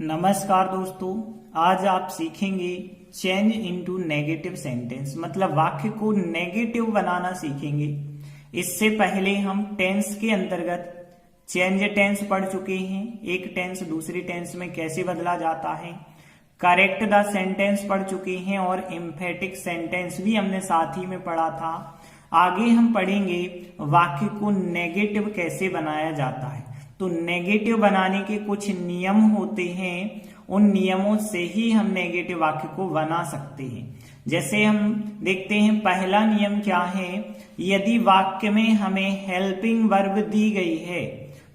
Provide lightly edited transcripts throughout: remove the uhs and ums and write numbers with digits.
नमस्कार दोस्तों, आज आप सीखेंगे चेंज इनटू नेगेटिव सेंटेंस, मतलब वाक्य को नेगेटिव बनाना सीखेंगे। इससे पहले हम टेंस के अंतर्गत चेंज टेंस पढ़ चुके हैं। एक टेंस दूसरी टेंस में कैसे बदला जाता है, करेक्ट द सेंटेंस पढ़ चुके हैं और एम्फेटिक सेंटेंस भी हमने साथ ही में पढ़ा था। आगे हम पढ़ेंगे वाक्य को नेगेटिव कैसे बनाया जाता है। तो नेगेटिव बनाने के कुछ नियम होते हैं, उन नियमों से ही हम नेगेटिव वाक्य को बना सकते हैं। जैसे हम देखते हैं, पहला नियम क्या है, यदि वाक्य में हमें हेल्पिंग वर्ब दी गई है,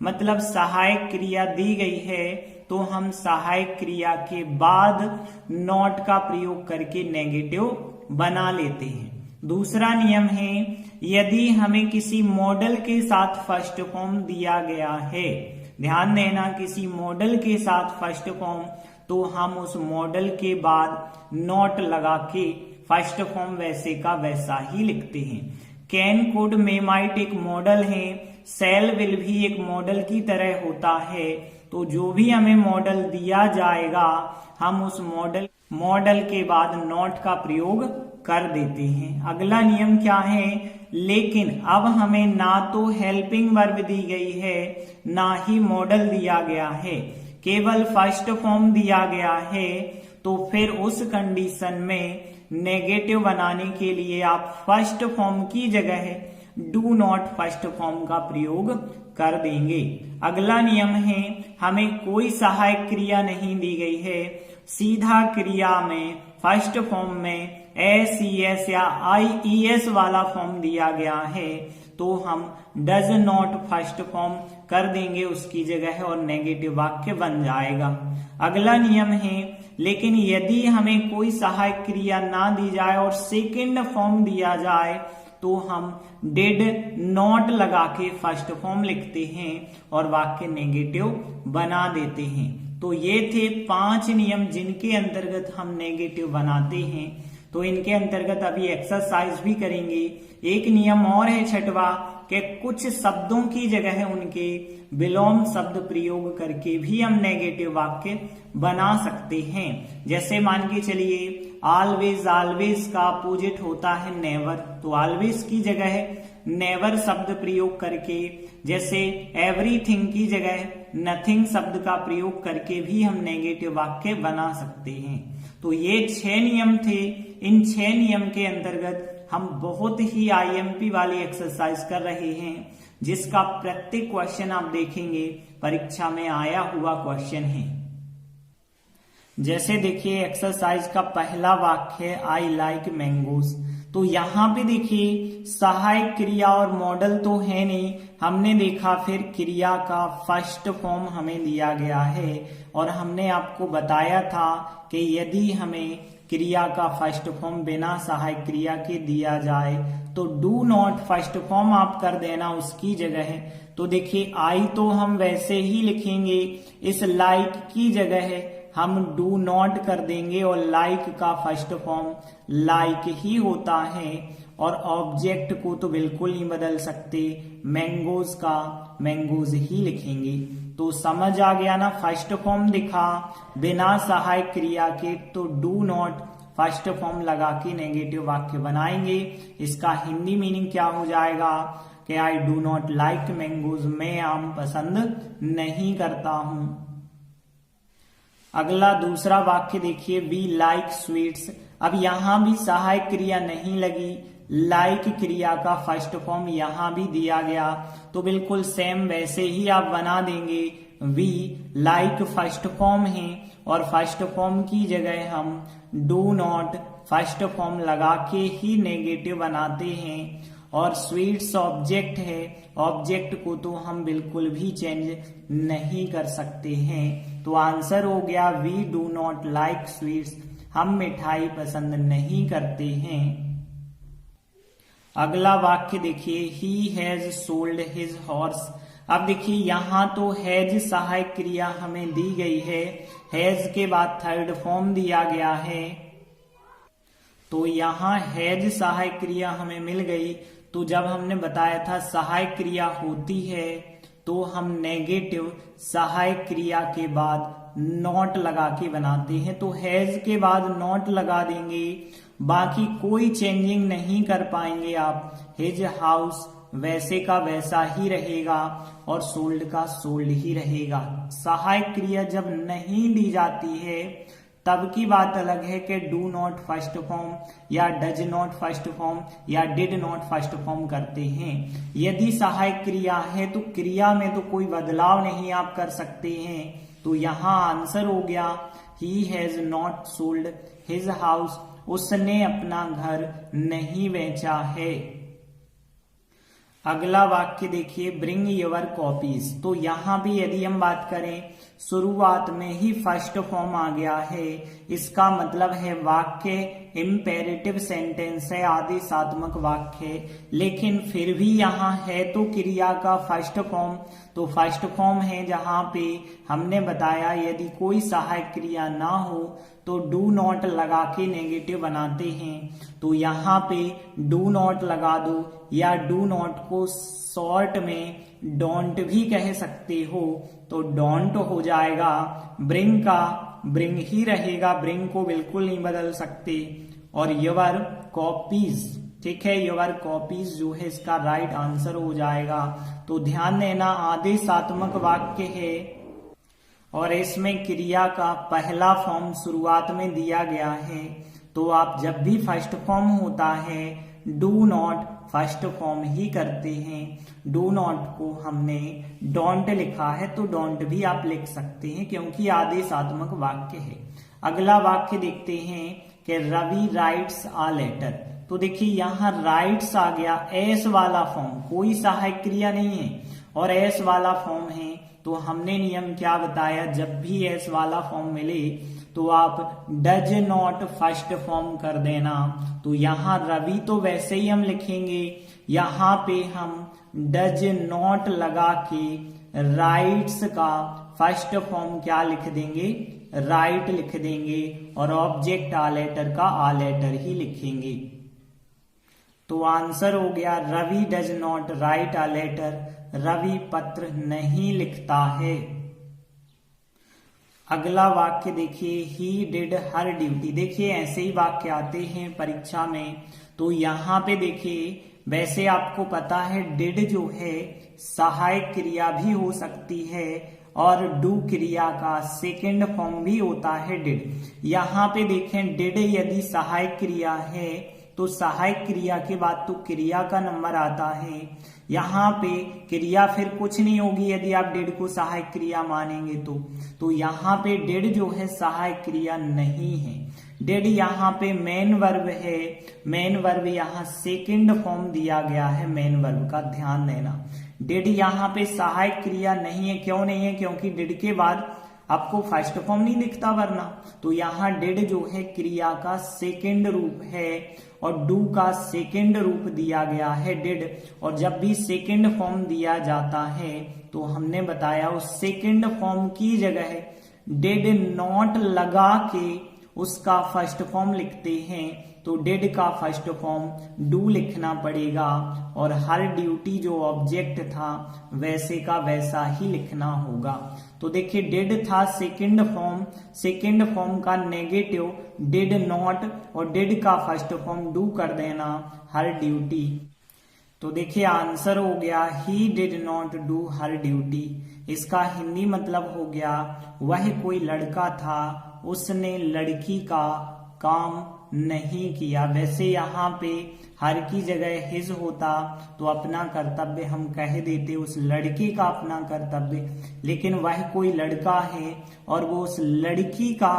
मतलब सहायक क्रिया दी गई है, तो हम सहायक क्रिया के बाद नॉट का प्रयोग करके नेगेटिव बना लेते हैं। दूसरा नियम है, यदि हमें किसी मॉडल के साथ फर्स्ट फॉर्म दिया गया है, ध्यान देना, किसी मॉडल के साथ फर्स्ट फॉर्म, तो हम उस मॉडल के बाद नॉट लगा के फर्स्ट फॉर्म वैसे का वैसा ही लिखते हैं। कैन, कुड, मे, माइट एक मॉडल है, सेल, विल भी एक मॉडल की तरह होता है। तो जो भी हमें मॉडल दिया जाएगा, हम उस मॉडल के बाद नॉट का प्रयोग कर देते हैं। अगला नियम क्या है, लेकिन अब हमें ना तो हेल्पिंग वर्ब दी गई है, ना ही मॉडल दिया गया है, केवल फर्स्ट फॉर्म दिया गया है। तो फिर उस कंडीशन में नेगेटिव बनाने के लिए आप फर्स्ट फॉर्म की जगह डू नॉट फर्स्ट फॉर्म का प्रयोग कर देंगे। अगला नियम है, हमें कोई सहायक क्रिया नहीं दी गई है, सीधा क्रिया में फर्स्ट फॉर्म में एस, ई एस या आई ई एस वाला फॉर्म दिया गया है, तो हम डज नॉट फर्स्ट फॉर्म कर देंगे उसकी जगह और नेगेटिव वाक्य बन जाएगा। अगला नियम है, लेकिन यदि हमें कोई सहायक क्रिया ना दी जाए और सेकंड फॉर्म दिया जाए, तो हम डिड नॉट लगा के फर्स्ट फॉर्म लिखते हैं और वाक्य नेगेटिव बना देते हैं। तो ये थे 5 नियम जिनके अंतर्गत हम नेगेटिव बनाते हैं। तो इनके अंतर्गत अभी एक्सरसाइज भी करेंगे। एक नियम और है छठवा, कि कुछ शब्दों की जगह उनके विलोम शब्द प्रयोग करके भी हम नेगेटिव वाक्य बना सकते हैं। जैसे मान के चलिए, ऑलवेज, ऑलवेज का अपोजिट होता है नेवर, तो ऑलवेज की जगह नेवर शब्द प्रयोग करके, जैसे एवरीथिंग की जगह नथिंग शब्द का प्रयोग करके भी हम नेगेटिव वाक्य बना सकते हैं। तो ये 6 नियम थे। इन 6 नियम के अंतर्गत हम बहुत ही आईएमपी वाली एक्सरसाइज कर रहे हैं, जिसका प्रत्येक क्वेश्चन आप देखेंगे परीक्षा में आया हुआ क्वेश्चन है। जैसे देखिए, एक्सरसाइज का पहला वाक्य है, आई लाइक मैंगोज। तो यहाँ पे देखिए, सहायक क्रिया और मॉडल तो है नहीं, हमने देखा फिर क्रिया का फर्स्ट फॉर्म हमें दिया गया है और हमने आपको बताया था कि यदि हमें क्रिया का फर्स्ट फॉर्म बिना सहायक क्रिया के दिया जाए, तो डू नॉट फर्स्ट फॉर्म आप कर देना उसकी जगह। तो देखिए, आई तो हम वैसे ही लिखेंगे, इस लाइक की जगह हम डू नॉट कर देंगे और लाइक का फर्स्ट फॉर्म लाइक ही होता है, और ऑब्जेक्ट को तो बिल्कुल नहीं बदल सकते, मैंगोज का मैंगोज ही लिखेंगे। तो समझ आ गया ना, फर्स्ट फॉर्म दिखा बिना सहायक क्रिया के, तो डू नॉट फर्स्ट फॉर्म लगा के नेगेटिव वाक्य बनाएंगे। इसका हिंदी मीनिंग क्या हो जाएगा कि I do not like mangoes, मैं आम पसंद नहीं करता हूं। अगला दूसरा वाक्य देखिए, वी लाइक स्वीट्स। अब यहां भी सहायक क्रिया नहीं लगी, लाइक क्रिया का फर्स्ट फॉर्म यहां भी दिया गया, तो बिल्कुल सेम वैसे ही आप बना देंगे। वी लाइक फर्स्ट फॉर्म है और फर्स्ट फॉर्म की जगह हम डू नॉट फर्स्ट फॉर्म लगा के ही नेगेटिव बनाते हैं। और स्वीट्स ऑब्जेक्ट है, ऑब्जेक्ट को तो हम बिल्कुल भी चेंज नहीं कर सकते हैं। तो आंसर हो गया, we do not like sweets, हम मिठाई पसंद नहीं करते हैं। अगला वाक्य देखिए, he has sold his horse. अब देखिए, यहां तो हैज सहायक क्रिया हमें दी गई है, हैज के बाद थर्ड फॉर्म दिया गया है, तो यहां हैज सहायक क्रिया हमें मिल गई। तो जब हमने बताया था सहायक क्रिया होती है तो हम नेगेटिव सहायक क्रिया के बाद नॉट लगा के बनाते हैं। तो हैज के बाद नॉट लगा देंगे, बाकी कोई चेंजिंग नहीं कर पाएंगे आप। हिज हाउस वैसे का वैसा ही रहेगा और सोल्ड का सोल्ड ही रहेगा। सहायक क्रिया जब नहीं दी जाती है तब की बात अलग है कि डू नॉट फर्स्ट फॉर्म या डज नॉट फर्स्ट फॉर्म या डिड नॉट फर्स्ट फॉर्म करते हैं। यदि सहायक क्रिया है तो क्रिया में तो कोई बदलाव नहीं आप कर सकते हैं। तो यहाँ आंसर हो गया he has not sold his house, उसने अपना घर नहीं बेचा है। अगला वाक्य देखिए, ब्रिंग योर कॉपीज। तो यहां भी यदि हम बात करें शुरुआत में ही फर्स्ट फॉर्म आ गया है, इसका मतलब है वाक्य इम्पेरेटिव सेंटेंस है, आदेशात्मक वाक्य, लेकिन फिर भी यहाँ है तो क्रिया का फर्स्ट फॉर्म। तो फर्स्ट फॉर्म है जहां पे हमने बताया यदि कोई सहायक क्रिया ना हो तो डू नॉट लगा के नेगेटिव बनाते हैं। तो यहाँ पे डू नॉट लगा दो या डू नॉट को शॉर्ट में डोंट भी कह सकते हो, तो डोंट हो जाएगा। ब्रिंग का ब्रिंग ही रहेगा, ब्रिंग को बिल्कुल नहीं बदल सकते। और योर कॉपीज, ठीक है, योर कॉपीज जो है इसका राइट आंसर हो जाएगा। तो ध्यान देना आदेशात्मक वाक्य है और इसमें क्रिया का पहला फॉर्म शुरुआत में दिया गया है। तो आप जब भी फर्स्ट फॉर्म होता है डू नॉट फर्स्ट फॉर्म ही करते हैं। डू नॉट को हमने डोंट लिखा है तो डोंट भी आप लिख सकते हैं क्योंकि आदेशात्मक वाक्य है। अगला वाक्य देखते हैं कि रवि राइट्स आ लेटर। तो देखिए यहाँ राइट्स आ गया, एस वाला फॉर्म, कोई सहायक क्रिया नहीं है और एस वाला फॉर्म है। तो हमने नियम क्या बताया, जब भी एस वाला फॉर्म मिले तो आप डज नॉट फर्स्ट फॉर्म कर देना। तो यहाँ रवि तो वैसे ही हम लिखेंगे, यहाँ पे हम डज नॉट लगा के राइट्स का फर्स्ट फॉर्म क्या लिख देंगे, राइट लिख देंगे और ऑब्जेक्ट आ लेटर का आ लेटर ही लिखेंगे। तो आंसर हो गया Ravi does not write a letter, Ravi पत्र नहीं लिखता है। अगला वाक्य देखिए, ही डिड हर ड्यूटी। देखिए ऐसे ही वाक्य आते हैं परीक्षा में। तो यहाँ पे देखिए वैसे आपको पता है डिड जो है सहायक क्रिया भी हो सकती है और डू क्रिया का सेकंड फॉर्म भी होता है डिड। यहाँ पे देखें डिड यदि सहायक क्रिया है तो सहायक क्रिया के बाद तो क्रिया का नंबर आता है। यहाँ पे क्रिया फिर कुछ नहीं होगी यदि आप डिड को सहायक क्रिया मानेंगे तो यहाँ पे डिड जो है सहायक क्रिया नहीं है। डिड यहाँ पे मेन वर्ब है, मेन वर्ब यहाँ सेकंड फॉर्म दिया गया है मेन वर्ब का, ध्यान देना। डिड यहाँ पे सहायक क्रिया नहीं है, क्यों नहीं है, क्योंकि डिड के बाद आपको फर्स्ट फॉर्म नहीं दिखता वरना। तो यहाँ डिड जो है क्रिया का सेकंड रूप है और डू का सेकंड रूप दिया गया है डिड। और जब भी सेकंड फॉर्म दिया जाता है तो हमने बताया उस सेकंड फॉर्म की जगह डिड नॉट लगा के उसका फर्स्ट फॉर्म लिखते हैं। तो डिड का फर्स्ट फॉर्म डू लिखना पड़ेगा और हर ड्यूटी जो ऑब्जेक्ट था वैसे का वैसा ही लिखना होगा। तो देखिए डिड था सेकंड फॉर्म, सेकंड फॉर्म का नेगेटिव डिड नॉट और डिड का फर्स्ट फॉर्म डू कर देना हर ड्यूटी। तो देखिए आंसर हो गया he did not do her duty. इसका हिंदी मतलब हो गया वह कोई लड़का था, उसने लड़की का काम नहीं किया। वैसे यहाँ पे हर की जगह हिज होता तो अपना कर्तव्य हम कह देते, उस लड़के का अपना कर्तव्य, लेकिन वह कोई लड़का है और वो उस लड़की का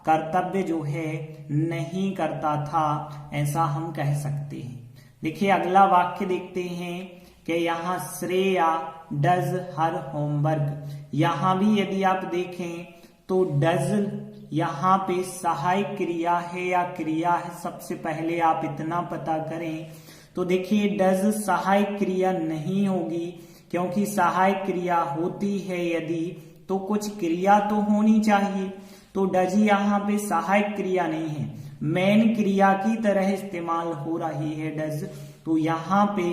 कर्तव्य जो है नहीं करता था, ऐसा हम कह सकते हैं। देखिए अगला वाक्य देखते हैं कि यहाँ श्रेया डज हर होमवर्क। यहाँ भी यदि आप देखें तो डज यहाँ पे सहायक क्रिया है या क्रिया है, सबसे पहले आप इतना पता करें। तो देखिए डज सहायक क्रिया नहीं होगी, क्योंकि सहायक क्रिया होती है यदि तो कुछ क्रिया तो होनी चाहिए। तो डज यहाँ पे सहायक क्रिया नहीं है, मेन क्रिया की तरह इस्तेमाल हो रही है डज। तो यहाँ पे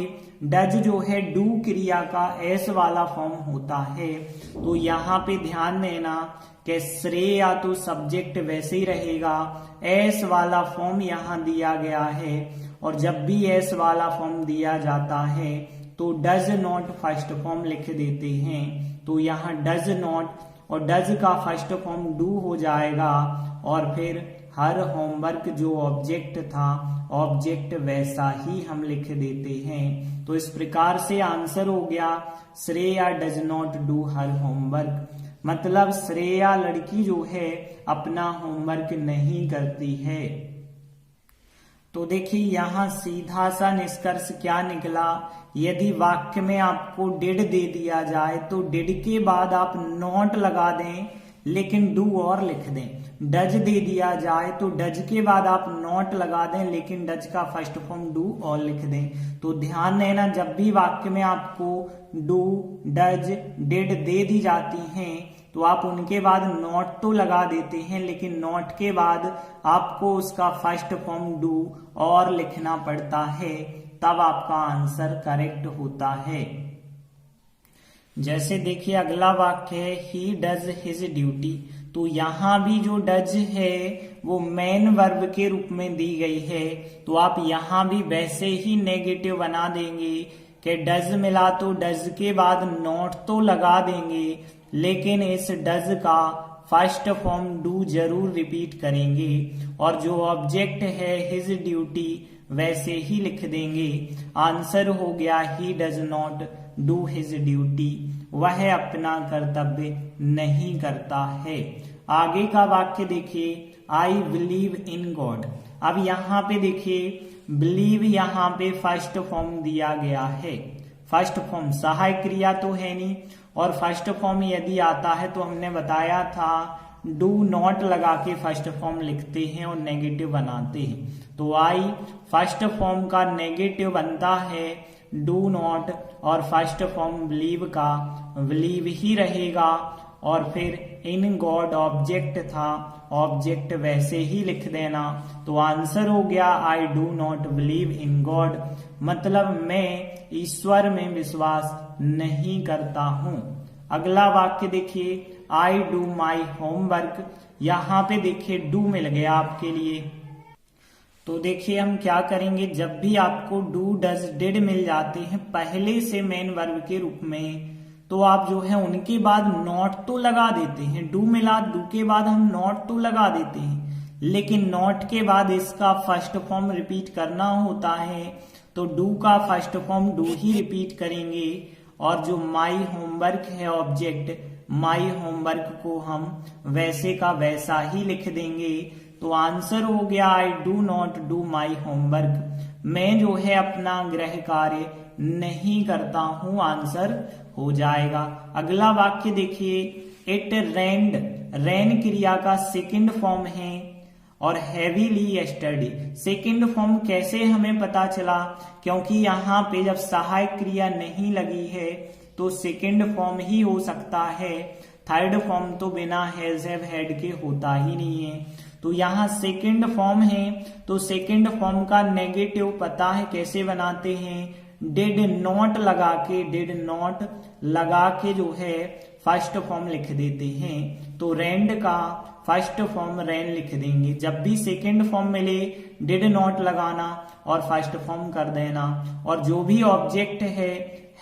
डज जो है डू क्रिया का एस वाला फॉर्म होता है। तो यहाँ पे ध्यान देना कि श्रेय या तो सब्जेक्ट वैसे ही रहेगा, एस वाला फॉर्म यहाँ दिया गया है, और जब भी एस वाला फॉर्म दिया जाता है तो डज नॉट फर्स्ट फॉर्म लिख देते हैं। तो यहाँ डज नॉट और डज का फर्स्ट फॉर्म डू हो जाएगा, और फिर हर होमवर्क जो ऑब्जेक्ट था ऑब्जेक्ट वैसा ही हम लिख देते हैं। तो इस प्रकार से आंसर हो गया Shreya does not do her homework, मतलब श्रेया लड़की जो है अपना होमवर्क नहीं करती है। तो देखिए यहाँ सीधा सा निष्कर्ष क्या निकला, यदि वाक्य में आपको डिड दे दिया जाए तो डिड के बाद आप नॉट लगा दें लेकिन डू और लिख दें। डज दे दिया जाए तो डज के बाद आप नॉट लगा दें लेकिन डज का फर्स्ट फॉर्म डू और लिख दें। तो ध्यान देना, जब भी वाक्य में आपको डू, डज, डिड दे दी जाती हैं तो आप उनके बाद नॉट तो लगा देते हैं, लेकिन नॉट के बाद आपको उसका फर्स्ट फॉर्म डू और लिखना पड़ता है, तब आपका आंसर करेक्ट होता है। जैसे देखिए अगला वाक्य है ही डज हिज ड्यूटी। तो यहाँ भी जो डज है वो मेन वर्ब के रूप में दी गई है, तो आप यहाँ भी वैसे ही नेगेटिव बना देंगे कि डज मिला तो डज के बाद नॉट तो लगा देंगे, लेकिन इस डज का फर्स्ट फॉर्म डू जरूर रिपीट करेंगे, और जो ऑब्जेक्ट है हिज ड्यूटी वैसे ही लिख देंगे। आंसर हो गया ही does not do his duty, वह अपना कर्तव्य नहीं करता है। आगे का वाक्य देखिए आई बिलीव इन गॉड। अब यहाँ पे देखिए बिलीव यहाँ पे फर्स्ट फॉर्म दिया गया है। फर्स्ट फॉर्म सहायक क्रिया तो है नहीं, और फर्स्ट फॉर्म यदि आता है तो हमने बताया था डू नॉट लगा के फर्स्ट फॉर्म लिखते हैं और नेगेटिव बनाते हैं। तो आई फर्स्ट फॉर्म का नेगेटिव बनता है डू नॉट, और फर्स्ट फॉर्म बिलीव का बिलीव ही रहेगा, और फिर इन गॉड ऑब्जेक्ट था, ऑब्जेक्ट वैसे ही लिख देना। तो आंसर हो गया I do not believe in God, मतलब मैं ईश्वर में विश्वास नहीं करता हूं। अगला वाक्य देखिए आई डू माई होमवर्क। यहाँ पे देखिए डू मिल गया आपके लिए। तो देखिए हम क्या करेंगे, जब भी आपको डू डज डिड मिल जाते हैं पहले से मेन वर्ब के रूप में, तो आप जो है उनके बाद नॉट तो लगा देते हैं। डू मिला, डू के बाद हम नॉट तो लगा देते हैं, लेकिन नॉट के बाद इसका फर्स्ट फॉर्म रिपीट करना होता है, तो डू का first form do he repeat करेंगे, और जो माई होमवर्क है ऑब्जेक्ट, माई होमवर्क को हम वैसे का वैसा ही लिख देंगे। तो आंसर हो गया I do not do my homework, मैं जो है अपना गृह कार्य नहीं करता हूं, आंसर हो जाएगा। अगला वाक्य देखिए इट रेन्ड। रेन क्रिया का सेकंड फॉर्म है, और हैवीली यस्टरडे सेकंड फॉर्म कैसे हमें पता चला, क्योंकि यहाँ पे जब सहायक क्रिया नहीं लगी है तो सेकंड फॉर्म ही हो सकता है, थर्ड फॉर्म तो बिना हैज हैव हैड के होता ही नहीं है। तो यहाँ सेकंड फॉर्म है, तो सेकंड फॉर्म का नेगेटिव पता है कैसे बनाते हैं, डिड नॉट लगा के, डिड नॉट लगा के जो है फर्स्ट फॉर्म लिख देते हैं। तो रेंड का फर्स्ट फॉर्म रेन लिख देंगे। जब भी सेकंड फॉर्म मिले डिड नॉट लगाना और फर्स्ट फॉर्म कर देना, और जो भी ऑब्जेक्ट है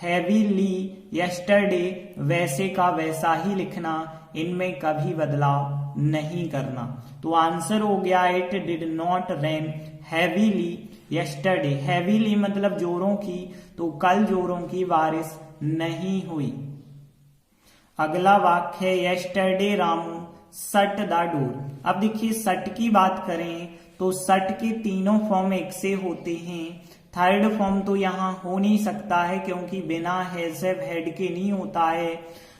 हैवीली यस्टरडे वैसे का वैसा ही लिखना, इनमें कभी बदलाव नहीं करना। तो आंसर हो गया it did not rain heavily yesterday. Heavily मतलब जोरों की, तो कल जोरों की बारिश नहीं हुई। अगला वाक्य है यस्टरडे रामू सट द डोर। अब देखिए सट की बात करें तो सट के तीनों फॉर्म एक से होते हैं, थर्ड फॉर्म तो यहाँ हो नहीं सकता है क्योंकि बिना हैज हैव हैड के नहीं होता है।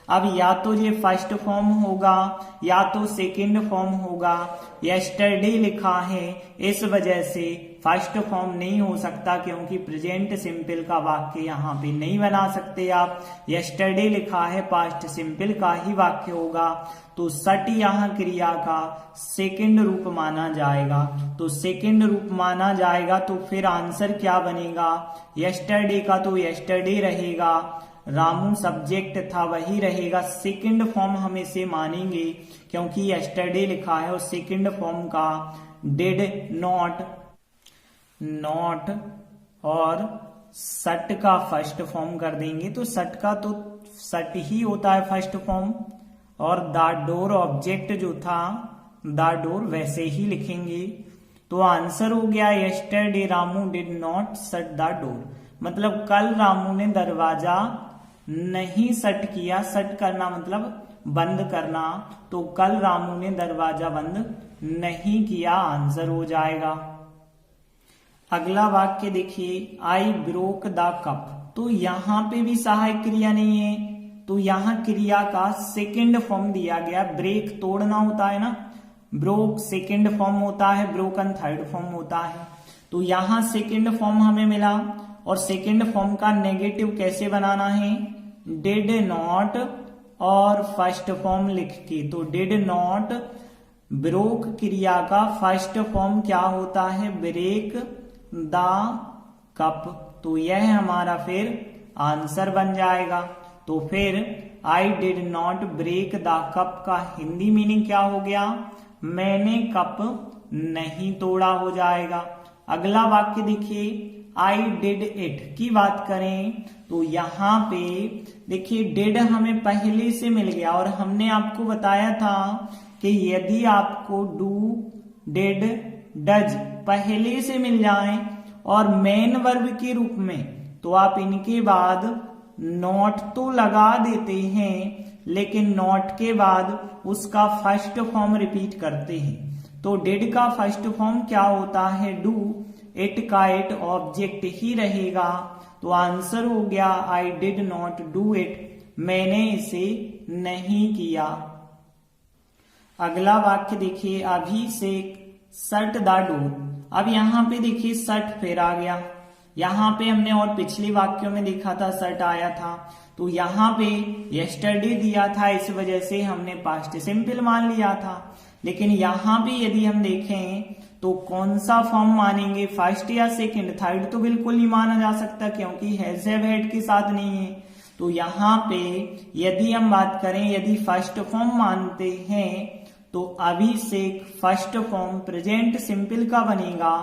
अब या तो ये फर्स्ट फॉर्म होगा या तो सेकंड फॉर्म होगा। यस्टरडे लिखा है, इस वजह से फर्स्ट फॉर्म नहीं हो सकता, क्योंकि प्रेजेंट सिंपल का वाक्य यहाँ पे नहीं बना सकते आप। यस्टरडे लिखा है, पास्ट सिंपल का ही वाक्य होगा, तो सट यहाँ क्रिया का सेकंड रूप माना जाएगा। तो सेकंड रूप माना जाएगा तो फिर आंसर क्या बनेगा? यस्टरडे का तो यस्टरडे रहेगा, रामू सब्जेक्ट था वही रहेगा। सेकंड फॉर्म हम इसे मानेंगे क्योंकि यस्टरडे लिखा है, और सेकंड फॉर्म का डिड नॉट और सट का फर्स्ट फॉर्म कर देंगे। तो सट का तो सट ही होता है फर्स्ट फॉर्म, और द डोर ऑब्जेक्ट जो था द डोर वैसे ही लिखेंगे। तो आंसर हो गया yesterday Ramu did not shut the door, मतलब कल रामू ने दरवाजा नहीं शट किया। शट करना मतलब बंद करना, तो कल रामू ने दरवाजा बंद नहीं किया, आंसर हो जाएगा। अगला वाक्य देखिए, आई ब्रोक द कप। तो यहां पे भी सहायक क्रिया नहीं है, तो यहां क्रिया का सेकंड फॉर्म दिया गया। ब्रेक तोड़ना होता है ना, ब्रोक सेकंड फॉर्म होता है, ब्रोकन थर्ड फॉर्म होता है। तो यहां सेकंड फॉर्म हमें मिला, और सेकंड फॉर्म का नेगेटिव कैसे बनाना है? डिड नॉट और फर्स्ट फॉर्म लिख के। तो डिड नॉट, ब्रोक क्रिया का फर्स्ट फॉर्म क्या होता है? Break the cup. तो यह हमारा फिर आंसर बन जाएगा। तो फिर I did not break the cup का हिंदी मीनिंग क्या हो गया? मैंने कप नहीं तोड़ा हो जाएगा। अगला वाक्य देखिए, आई डिड इट की बात करें तो यहां पे देखिए डिड हमें पहले से मिल गया, और हमने आपको बताया था कि यदि आपको डू, डिड, डज पहले से मिल जाए और मेन वर्ब के रूप में, तो आप इनके बाद नॉट तो लगा देते हैं, लेकिन नॉट के बाद उसका फर्स्ट फॉर्म रिपीट करते हैं। तो डिड का फर्स्ट फॉर्म क्या होता है? डू। इट का इट ऑब्जेक्ट ही रहेगा, तो आंसर हो गया आई डिड नॉट डू इट, मैंने इसे नहीं किया। अगला वाक्य देखिए, अभिषेक शट द डोर। अब यहां पे देखिए शट फिर आ गया। यहां पे हमने और पिछले वाक्यों में देखा था शट आया था, तो यहां पे यस्टरडे दिया था, इस वजह से हमने पास्ट सिंपल मान लिया था। लेकिन यहां भी यदि हम देखें तो कौन सा फॉर्म मानेंगे? फर्स्ट या सेकंड? थर्ड तो बिल्कुल नहीं माना जा सकता, क्योंकि हैज हैव हैड के साथ नहीं है। तो यहां पे यदि हम बात करें, यदि फर्स्ट फॉर्म मानते हैं तो अभिषेक फर्स्ट फॉर्म प्रेजेंट सिंपल का बनेगा,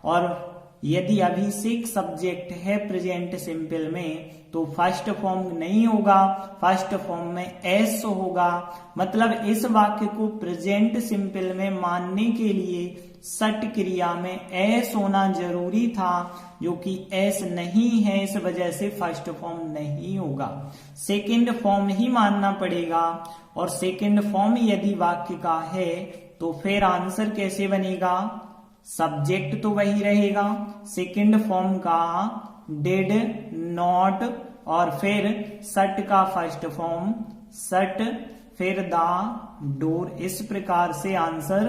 और यदि अभिषेक सब्जेक्ट है प्रेजेंट सिंपल में तो फर्स्ट फॉर्म नहीं होगा, फर्स्ट फॉर्म में एस होगा। मतलब इस वाक्य को प्रेजेंट सिंपल में मानने के लिए सट क्रिया में एस होना जरूरी था, जो कि एस नहीं है, इस वजह से फर्स्ट फॉर्म नहीं होगा, सेकंड फॉर्म ही मानना पड़ेगा। और सेकंड फॉर्म यदि वाक्य का है तो फिर आंसर कैसे बनेगा? सब्जेक्ट तो वही रहेगा, सेकंड फॉर्म का डिड नॉट, और फिर सट का फर्स्ट फॉर्म सट, फिर द डोर। इस प्रकार से आंसर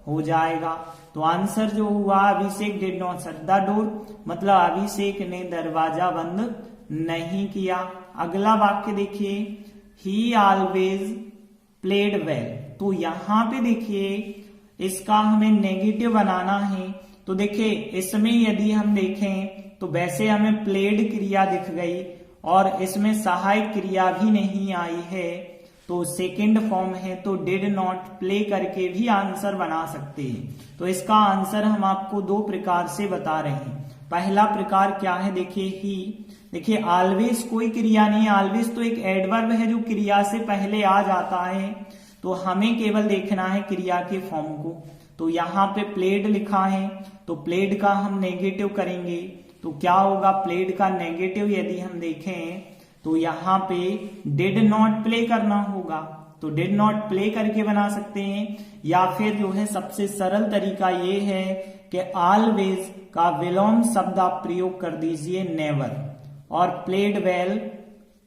हो जाएगा। तो आंसर जो हुआ, Abhishek did not shut the door, मतलब अभिषेक ने दरवाजा बंद नहीं किया। अगला वाक्य देखिए, ही ऑलवेज प्लेड वेल। तो यहां पे देखिए इसका हमें नेगेटिव बनाना है। तो देखिए इसमें यदि हम देखें तो वैसे हमें प्लेड क्रिया दिख गई, और इसमें सहायक क्रिया भी नहीं आई है, तो सेकंड फॉर्म है, तो डिड नॉट प्ले करके भी आंसर बना सकते हैं। तो इसका आंसर हम आपको दो प्रकार से बता रहे हैं। पहला प्रकार क्या है? देखिए ही, देखिए ऑलवेज कोई क्रिया नहीं है, ऑलवेज तो एक एडवर्ब है जो क्रिया से पहले आ जाता है, तो हमें केवल देखना है क्रिया के फॉर्म को। तो यहाँ पे प्लेड लिखा है, तो प्लेड का हम नेगेटिव करेंगे, तो क्या होगा? प्लेड का नेगेटिव यदि हम देखें तो यहाँ पे डिड नॉट प्ले करना होगा, तो डिड नॉट प्ले करके बना सकते हैं। या फिर जो है सबसे सरल तरीका ये है कि ऑलवेज का विलोम शब्द आप प्रयोग कर दीजिए नेवर, और प्लेड वेल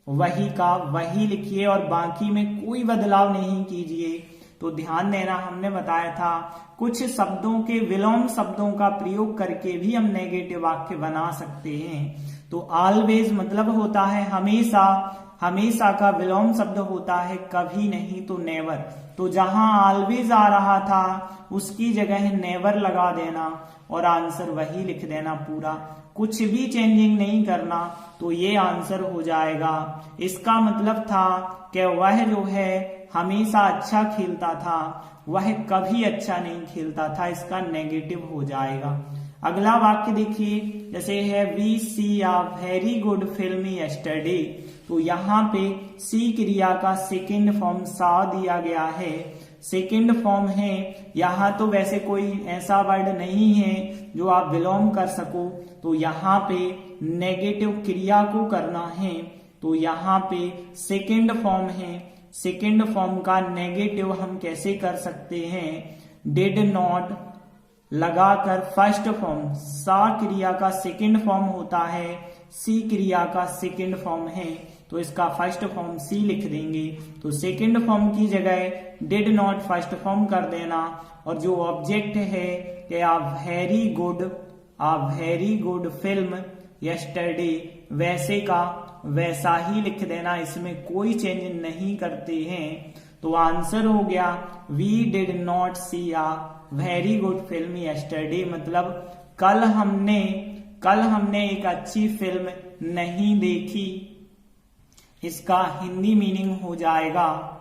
वही का वही लिखिए और बाकी में कोई बदलाव नहीं कीजिए। तो ध्यान देना, हमने बताया था कुछ शब्दों के विलोम शब्दों का प्रयोग करके भी हम नेगेटिव वाक्य बना सकते हैं। तो ऑलवेज मतलब होता है हमेशा, हमेशा का विलोम शब्द होता है कभी नहीं तो नेवर। तो जहां ऑलवेज आ रहा था उसकी जगह नेवर लगा देना और आंसर वही लिख देना पूरा, कुछ भी चेंजिंग नहीं करना, तो ये आंसर हो जाएगा। इसका मतलब था कि वह जो है हमेशा अच्छा खेलता था, वह कभी अच्छा नहीं खेलता था, इसका नेगेटिव हो जाएगा। अगला वाक्य देखिए, जैसे है we see a very good film yesterday. तो यहाँ पे सी क्रिया का सेकेंड फॉर्म सा दिया गया है, सेकेंड फॉर्म है। यहाँ तो वैसे कोई ऐसा वर्ड नहीं है जो आप विलोम कर सको, तो यहाँ पे नेगेटिव क्रिया को करना है। तो यहाँ पे सेकेंड फॉर्म है, सेकेंड फॉर्म का नेगेटिव हम कैसे कर सकते हैं, डिड नॉट लगाकर फर्स्ट फॉर्म, सा क्रिया का सेकेंड फॉर्म होता है, सी क्रिया का सेकेंड फॉर्म है, तो इसका फर्स्ट फॉर्म सी लिख देंगे। तो सेकेंड फॉर्म की जगह डिड नॉट फर्स्ट फॉर्म कर देना, और जो ऑब्जेक्ट है कि आ वेरी गुड फिल्म यस्टरडे, वैसे का वैसा ही लिख देना, इसमें कोई चेंज नहीं करते हैं। तो आंसर हो गया we did not see a very good film yesterday, मतलब कल हमने एक अच्छी फिल्म नहीं देखी, इसका हिंदी मीनिंग हो जाएगा।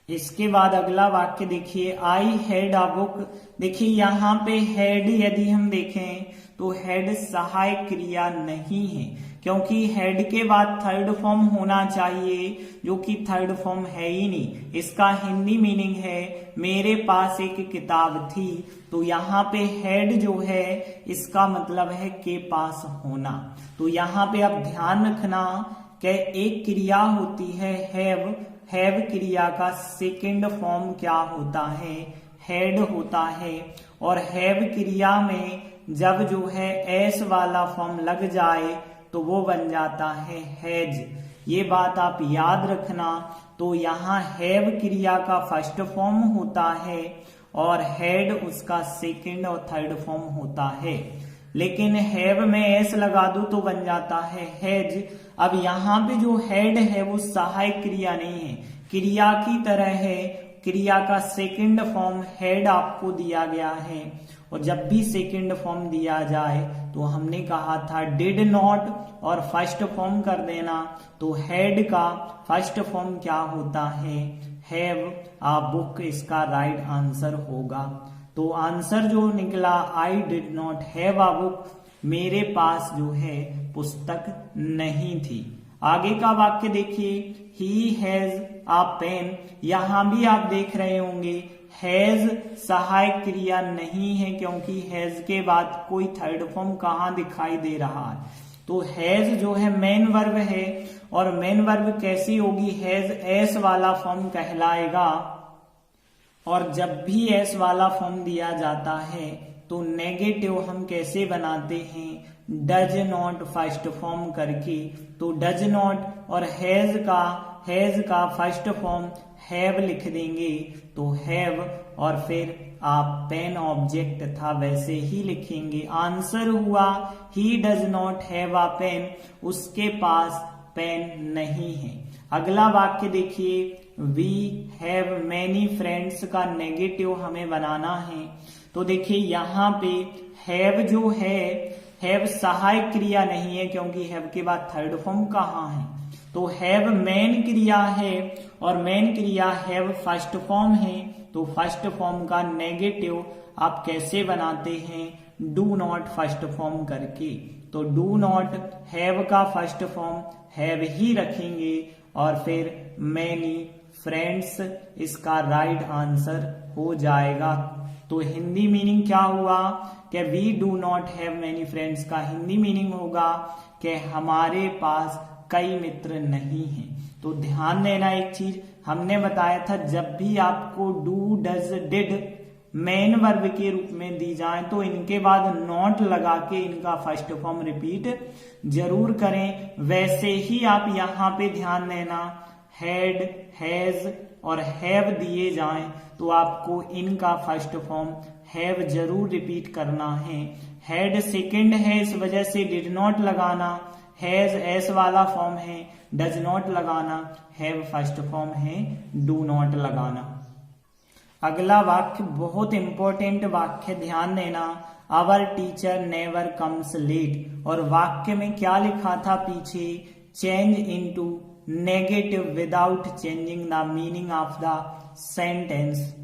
इसके बाद अगला वाक्य देखिए, आई हैड अ बुक। देखिए यहाँ पे हैड यदि हम देखें तो हैड सहायक क्रिया नहीं है, क्योंकि हेड के बाद थर्ड फॉर्म होना चाहिए, जो कि थर्ड फॉर्म है ही नहीं। इसका हिंदी मीनिंग है मेरे पास एक किताब थी। तो यहाँ पे हेड जो है इसका मतलब है के पास होना। तो यहाँ पे आप ध्यान रखना कि एक क्रिया होती है हैव क्रिया का सेकेंड फॉर्म क्या होता है, हेड होता है, और हैव क्रिया में जब जो है एस वाला फॉर्म लग जाए तो वो बन जाता है हैज। ये बात आप याद रखना। तो यहाँ हैव क्रिया का फर्स्ट फॉर्म होता है और हेड उसका सेकंड और थर्ड फॉर्म होता है, लेकिन हैव में एस लगा दो तो बन जाता है हैज। अब यहाँ पे जो हेड है वो सहायक क्रिया नहीं है, क्रिया की तरह है, क्रिया का सेकंड फॉर्म हेड आपको दिया गया है, और जब भी सेकंड फॉर्म दिया जाए तो हमने कहा था डिड नॉट और फर्स्ट फॉर्म कर देना। तो हेड का फर्स्ट फॉर्म क्या होता है, हैव अ बुक, इसका राइट आंसर होगा। तो आंसर जो निकला आई did not have a book, मेरे पास जो है पुस्तक नहीं थी। आगे का वाक्य देखिए, ही हैज अ पेन। यहां भी आप देख रहे होंगे हैज सहायक क्रिया नहीं है, क्योंकि हैज के बाद कोई थर्ड फॉर्म कहां दिखाई दे रहा है। तो हैज जो है मेन वर्ब है, और मेन वर्ब कैसी होगी, हैज एस वाला फॉर्म कहलाएगा। और जब भी एस वाला फॉर्म दिया जाता है तो नेगेटिव हम कैसे बनाते हैं, डज नॉट फर्स्ट फॉर्म करके। तो डज नॉट और हैज का फर्स्ट फॉर्म हैव लिख देंगे, तो हैव, और फिर आप पेन ऑब्जेक्ट था वैसे ही लिखेंगे। आंसर हुआ he does not have a pen, उसके पास पेन नहीं है। अगला वाक्य देखिए, वी हैव मैनी फ्रेंड्स का नेगेटिव हमें बनाना है। तो देखिए यहाँ पे हैव जो है, हैव सहायक क्रिया नहीं है, क्योंकि हैव के बाद थर्ड फॉर्म कहाँ है। तो हैव मेन क्रिया है, और मेन क्रिया हैव फर्स्ट फॉर्म है। तो फर्स्ट फॉर्म का नेगेटिव आप कैसे बनाते हैं, डू नॉट फर्स्ट फॉर्म करके। तो डू नॉट हैव का फर्स्ट फॉर्म हैव ही रखेंगे, और फिर मैनी फ्रेंड्स, इसका राइट आंसर हो जाएगा। तो हिंदी मीनिंग क्या हुआ कि we do not have many friends का हिंदी मीनिंग होगा कि हमारे पास कई मित्र नहीं हैं। तो ध्यान देना एक चीज, हमने बताया था जब भी आपको do does did main verb के रूप में दी जाए तो इनके बाद नॉट लगा के इनका फर्स्ट फॉर्म रिपीट जरूर करें। वैसे ही आप यहाँ पे ध्यान देना, हैड, हैज और हैव दिए जाएं तो आपको इनका फर्स्ट फॉर्म हैव जरूर रिपीट करना है। हैड सेकंड है, इस वजह से डिड नॉट लगाना। हैज एस वाला फॉर्म है, डज नॉट लगाना। हैव फर्स्ट फॉर्म है, डू नॉट लगाना। अगला वाक्य बहुत इंपॉर्टेंट वाक्य, ध्यान देना। Our teacher never comes late. और वाक्य में क्या लिखा था पीछे, change into negative without changing the meaning of the sentence.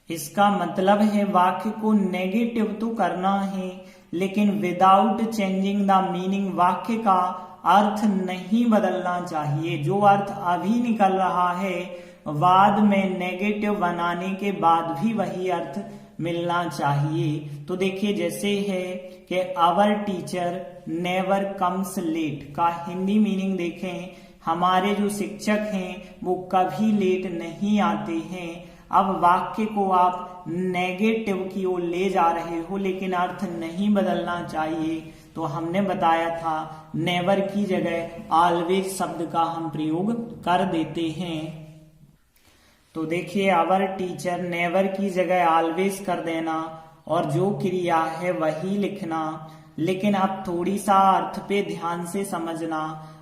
इसका मतलब है वाक्य को नेगेटिव तो करना है, लेकिन विदाउट चेंजिंग द मीनिंग, वाक्य का अर्थ नहीं बदलना चाहिए। जो अर्थ अभी निकल रहा है बाद में नेगेटिव बनाने के बाद भी वही अर्थ मिलना चाहिए। तो देखिए जैसे है कि our teacher never comes late का हिंदी मीनिंग देखें, हमारे जो शिक्षक हैं वो कभी लेट नहीं आते हैं। अब वाक्य को आप नेगेटिव की ओर ले जा रहे हो लेकिन अर्थ नहीं बदलना चाहिए, तो हमने बताया था नेवर की जगह ऑलवेज शब्द का हम प्रयोग कर देते हैं। तो देखिए आवर टीचर नेवर की जगह ऑलवेज कर देना और जो क्रिया है वही लिखना। लेकिन अब थोड़ी सा अर्थ पे ध्यान से समझना।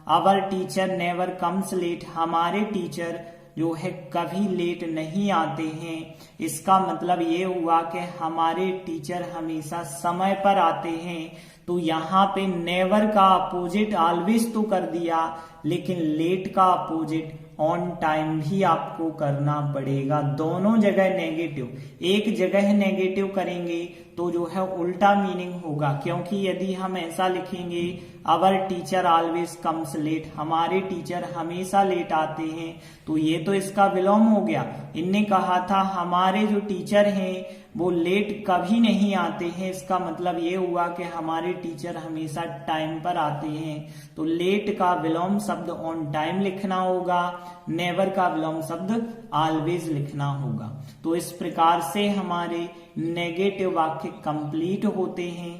Our teacher never comes late, हमारे टीचर जो है कभी लेट नहीं आते हैं। इसका मतलब ये हुआ कि हमारे टीचर हमेशा समय पर आते हैं। तो यहाँ पे नेवर का अपोजिट ऑलवेज तो कर दिया, लेकिन लेट का अपोजिट ऑन टाइम भी आपको करना पड़ेगा। दोनों जगह नेगेटिव, एक जगह नेगेटिव करेंगे तो जो है उल्टा मीनिंग होगा, क्योंकि यदि हम ऐसा लिखेंगे our teacher always comes late, हमारे टीचर हमेशा लेट आते हैं, तो ये तो इसका विलोम हो गया। इनने कहा था हमारे जो टीचर हैं वो लेट कभी नहीं आते हैं, इसका मतलब ये हुआ कि हमारे टीचर हमेशा टाइम पर आते हैं। तो लेट का विलोम शब्द ऑन टाइम लिखना होगा, नेवर का विलोम शब्द ऑलवेज लिखना होगा। तो इस प्रकार से हमारे नेगेटिव वाक्य कंप्लीट होते हैं।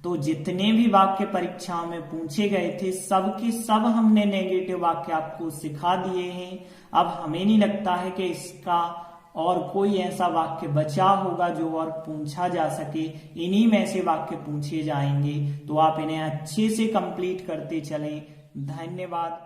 तो जितने भी वाक्य परीक्षाओं में पूछे गए थे सब के सब हमने नेगेटिव वाक्य आपको सिखा दिए हैं। अब हमें नहीं लगता है कि इसका और कोई ऐसा वाक्य बचा होगा जो और पूछा जा सके। इन्हीं में से वाक्य पूछे जाएंगे, तो आप इन्हें अच्छे से कंप्लीट करते चलें। धन्यवाद।